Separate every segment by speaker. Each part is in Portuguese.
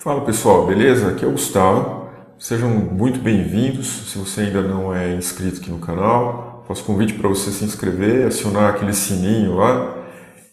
Speaker 1: Fala pessoal, beleza? Aqui é o Gustavo. Sejam muito bem-vindos. Se você ainda não é inscrito aqui no canal, faço convite para você se inscrever, acionar aquele sininho lá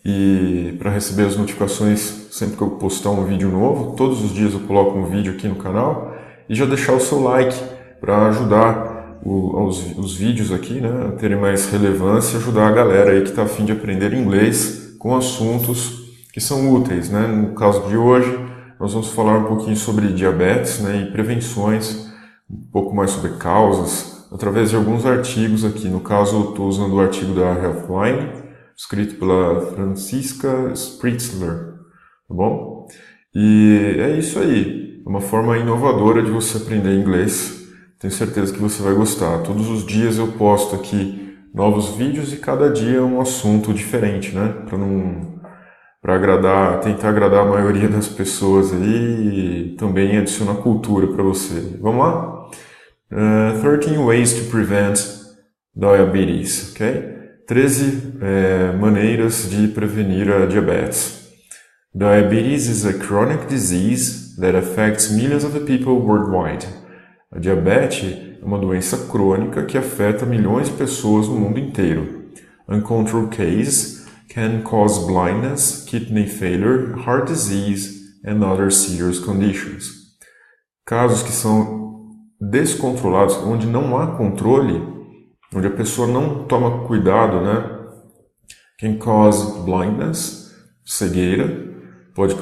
Speaker 1: e para receber as notificações sempre que eu postar um vídeo novo. Todos os dias eu coloco um vídeo aqui no canal e já deixar o seu like para ajudar os vídeos aqui, né, a terem mais relevância e ajudar a galera aí que está a fim de aprender inglês com assuntos que são úteis, né? No caso de hoje, nós vamos falar um pouquinho sobre diabetes, né, e prevenções, um pouco mais sobre causas, através de alguns artigos aqui. No caso, eu estou usando o artigo da Healthline, escrito pela Francisca Spritzler, tá bom? E é isso aí, é uma forma inovadora de você aprender inglês. Tenho certeza que você vai gostar. Todos os dias eu posto aqui novos vídeos e cada dia é um assunto diferente, né? Para tentar agradar a maioria das pessoas aí e também adicionar cultura para você. Vamos lá? 13 ways to prevent diabetes, ok? 13 maneiras de prevenir a diabetes. Diabetes is a chronic disease that affects millions of people worldwide. A diabetes é uma doença crônica que afeta milhões de pessoas no mundo inteiro. Uncontrolled cases can cause blindness, kidney failure, heart disease, and other serious conditions. Casos que são descontrolados, onde não há controle, onde a pessoa não toma cuidado, né? Can cause blindness, cegueira, pode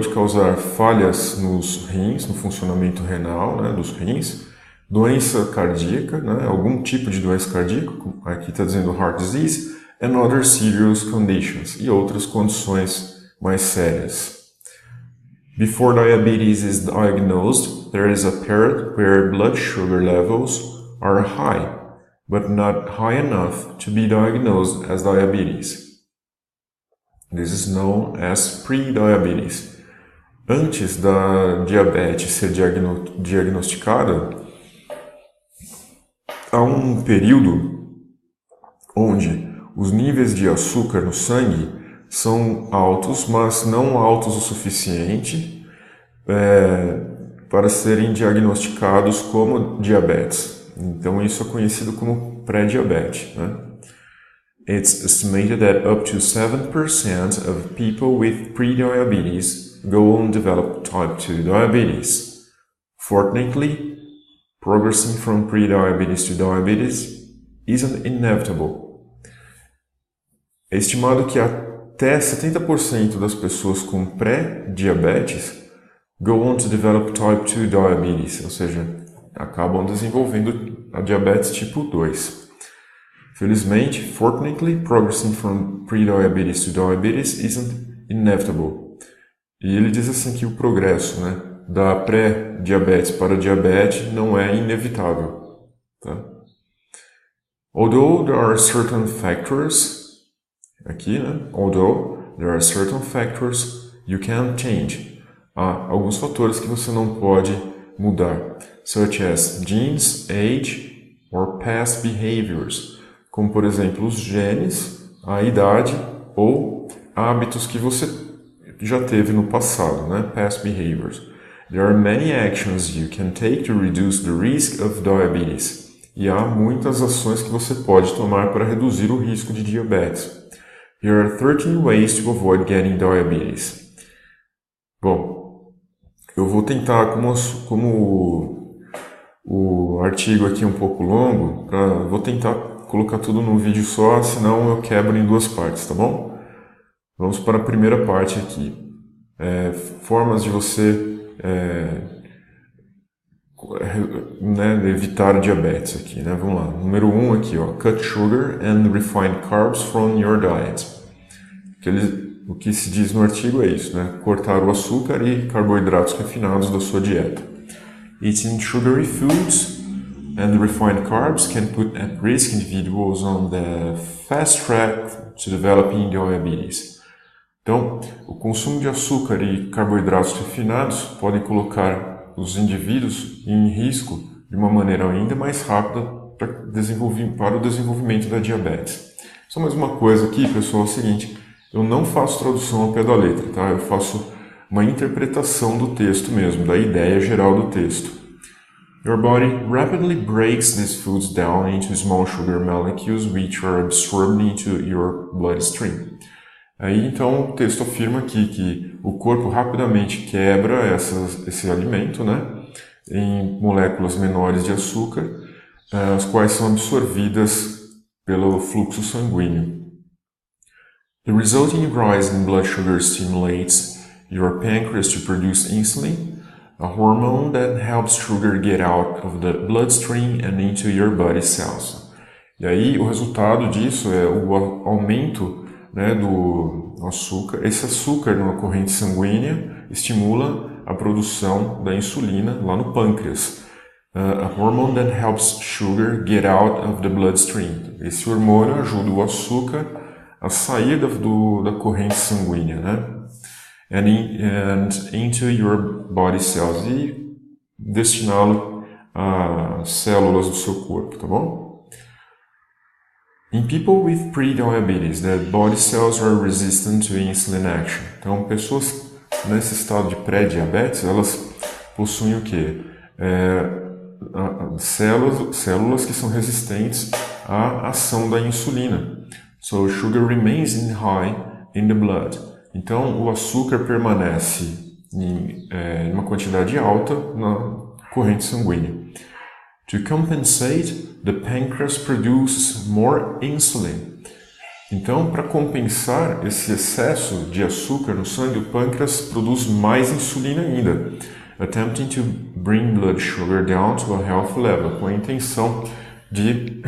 Speaker 1: causar falhas nos rins, no funcionamento renal, né, dos rins, doença cardíaca, né, algum tipo de doença cardíaca, aqui está dizendo heart disease, and other serious conditions, e outras condições mais sérias. Before diabetes is diagnosed, there is a period where blood sugar levels are high, but not high enough to be diagnosed as diabetes. This is known as pre-diabetes. Antes da diabetes ser diagnosticada, há um período onde os níveis de açúcar no sangue são altos, mas não altos o suficiente para serem diagnosticados como diabetes. Então isso é conhecido como pré-diabetes, né? It's estimated that up to 7% of people with pre-diabetes go on to develop type 2 diabetes. Fortunately, progressing from pre-diabetes to diabetes isn't inevitable. É estimado que até 70% das pessoas com pré-diabetes go on to develop type 2 diabetes, ou seja, acabam desenvolvendo a diabetes tipo 2. Felizmente, fortunately, progressing from pre-diabetes to diabetes isn't inevitable. E ele diz assim que o progresso, né, da pré-diabetes para diabetes não é inevitável. Tá? Although there are certain factors, aqui, né, although there are certain factors you can change. Há alguns fatores que você não pode mudar, such as genes, age, or past behaviors, como por exemplo os genes, a idade ou hábitos que você já teve no passado, né? Past behaviors. There are many actions you can take to reduce the risk of diabetes. E há muitas ações que você pode tomar para reduzir o risco de diabetes. Here are 13 ways to avoid getting diabetes. Bom, eu vou tentar, como o artigo aqui é um pouco longo, vou tentar colocar tudo num vídeo só, senão eu quebro em duas partes, tá bom? Vamos para a primeira parte aqui. Formas de você evitar diabetes aqui, né? Vamos lá. Número 1 aqui, ó. Cut sugar and refined carbs from your diet. O que se diz no artigo é isso, né? Cortar o açúcar e carboidratos refinados da sua dieta. Eating sugary foods and refined carbs can put at risk individuals on the fast track to developing diabetes. Então, o consumo de açúcar e carboidratos refinados podem colocar os indivíduos em risco de uma maneira ainda mais rápida para o desenvolvimento da diabetes. Só mais uma coisa aqui, pessoal, é o seguinte, eu não faço tradução ao pé da letra, tá? Eu faço uma interpretação do texto mesmo, da ideia geral do texto. Your body rapidly breaks these foods down into small sugar molecules which are absorbed into your bloodstream. Aí então o texto afirma aqui que o corpo rapidamente quebra esse alimento, né, em moléculas menores de açúcar, as quais são absorvidas pelo fluxo sanguíneo. The resulting rise in blood sugar stimulates your pancreas to produce insulin, a hormone that helps sugar get out of the bloodstream and into your body cells. E aí o resultado disso é o aumento, né, do açúcar. Esse açúcar na corrente sanguínea estimula a produção da insulina lá no pâncreas. A hormone that helps sugar get out of the bloodstream. Esse hormônio ajuda o açúcar a sair da corrente sanguínea, né? And into your body cells, e destiná-lo a células do seu corpo, tá bom? In people with pre-diabetes, the body cells are resistant to insulin action. Então, pessoas nesse estado de pré-diabetes, elas possuem o quê? Células que são resistentes à ação da insulina. So, sugar remains high in the blood. Então, o açúcar permanece em uma quantidade alta na corrente sanguínea. To compensate, the pancreas produces more insulin. Então, para compensar esse excesso de açúcar no sangue, o pâncreas produz mais insulina ainda, attempting to bring blood sugar down to a healthy level, com a intenção de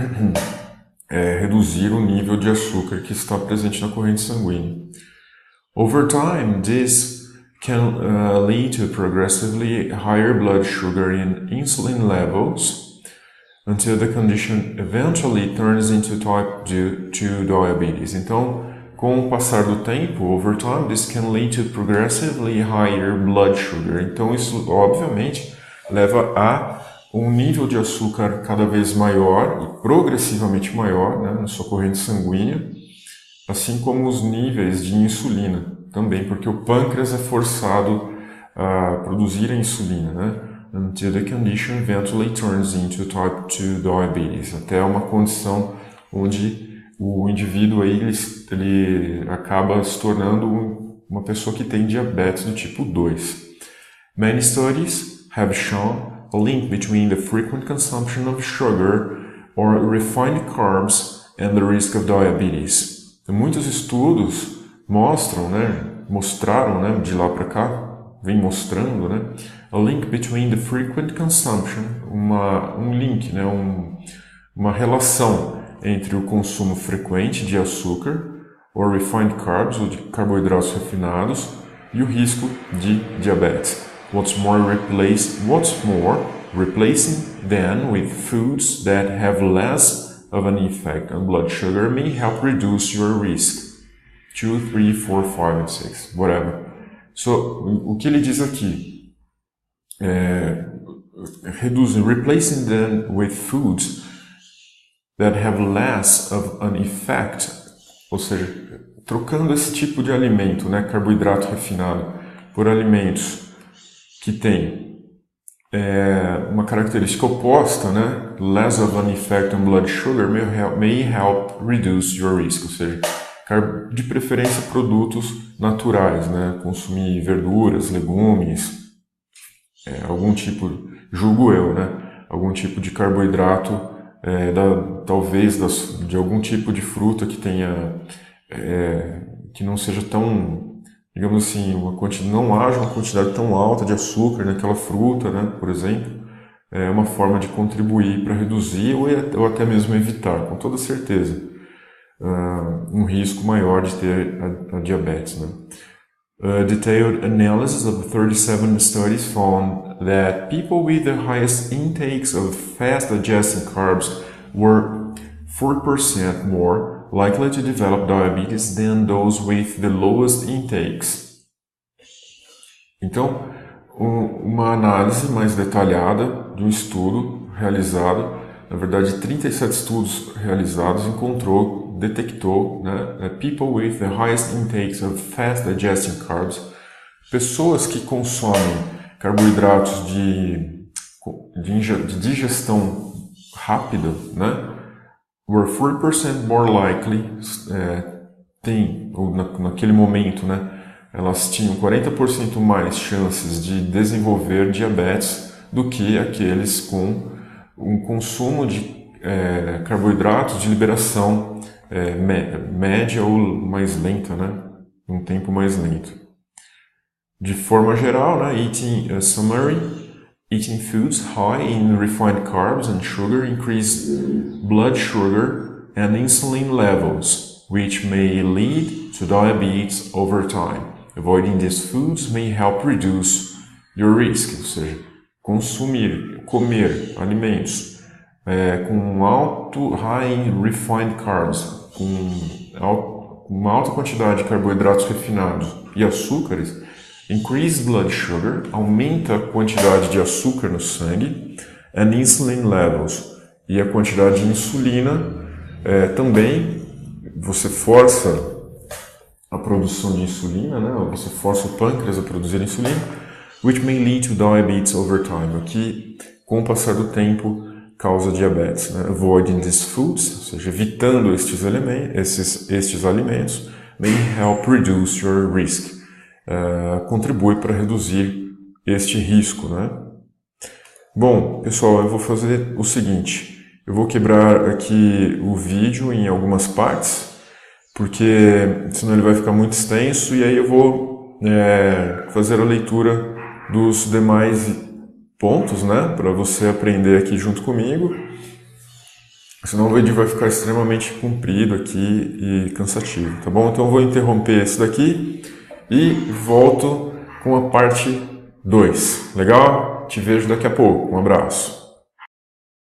Speaker 1: reduzir o nível de açúcar que está presente na corrente sanguínea. Over time, this can lead to progressively higher blood sugar and insulin levels until the condition eventually turns into type 2 diabetes. Então, com o passar do tempo, over time, this can lead to progressively higher blood sugar. Então, isso, obviamente, leva a um nível de açúcar cada vez maior e progressivamente maior, né, na sua corrente sanguínea, assim como os níveis de insulina também, porque o pâncreas é forçado a produzir a insulina, né? Until the condition eventually turns into type 2 diabetes, até uma condição onde o indivíduo aí, ele acaba se tornando uma pessoa que tem diabetes do tipo 2. Many studies have shown a link between the frequent consumption of sugar or refined carbs and the risk of diabetes. Muitos estudos mostraram, né, de lá para cá, vem mostrando, né, a link between the frequent consumption, um link, né, uma relação entre o consumo frequente de açúcar, or refined carbs, ou de carboidratos refinados, e o risco de diabetes. What's more, replacing them with foods that have less of an effect on blood sugar may help reduce your risk. 2, 3, 4, 5, and 6, whatever. So, o que ele diz aqui? Replacing them with foods that have less of an effect, ou seja, trocando esse tipo de alimento, né, carboidrato refinado, por alimentos que têm uma característica oposta, né, less of an effect on blood sugar, may help reduce your risk, ou seja, de preferência produtos naturais, né, consumir verduras, legumes, algum tipo, julgo eu, né, algum tipo de carboidrato, talvez de algum tipo de fruta que tenha, que não seja tão, digamos assim, não haja uma quantidade tão alta de açúcar naquela fruta, né, por exemplo, é uma forma de contribuir para reduzir ou até mesmo evitar, com toda certeza, um risco maior de ter a diabetes, né? Detailed analysis of 37 studies found that people with the highest intakes of fast-digesting carbs were 4% more likely to develop diabetes than those with the lowest intakes. Então, uma análise mais detalhada de um estudo realizado, na verdade 37 estudos realizados, detectou, né, people with the highest intakes of fast-digesting carbs, pessoas que consomem carboidratos de digestão rápida, né, were 4% more likely, naquele momento, né, elas tinham 40% mais chances de desenvolver diabetes do que aqueles com um consumo de carboidratos de liberação média ou mais lenta, né, um tempo mais lento. De forma geral, né, eating foods high in refined carbs and sugar increase blood sugar and insulin levels, which may lead to diabetes over time. Avoiding these foods may help reduce your risk, ou seja, comer alimentos com high in refined carbs, com uma alta quantidade de carboidratos refinados e açúcares, increase blood sugar, aumenta a quantidade de açúcar no sangue, and insulin levels, e a quantidade de insulina também, você força a produção de insulina, né? Você força o pâncreas a produzir insulina, which may lead to diabetes over time, o que, com o passar do tempo, causa diabetes. Né? Avoiding these foods, ou seja, evitando estes alimentos, may help reduce your risk. Contribui para reduzir este risco, né? Bom, pessoal, eu vou fazer o seguinte, eu vou quebrar aqui o vídeo em algumas partes, porque senão ele vai ficar muito extenso, e aí eu vou fazer a leitura dos demais pontos, né, para você aprender aqui junto comigo, senão o vídeo vai ficar extremamente comprido aqui e cansativo, tá bom? Então eu vou interromper esse daqui e volto com a parte 2. Legal? Te vejo daqui a pouco. Um abraço.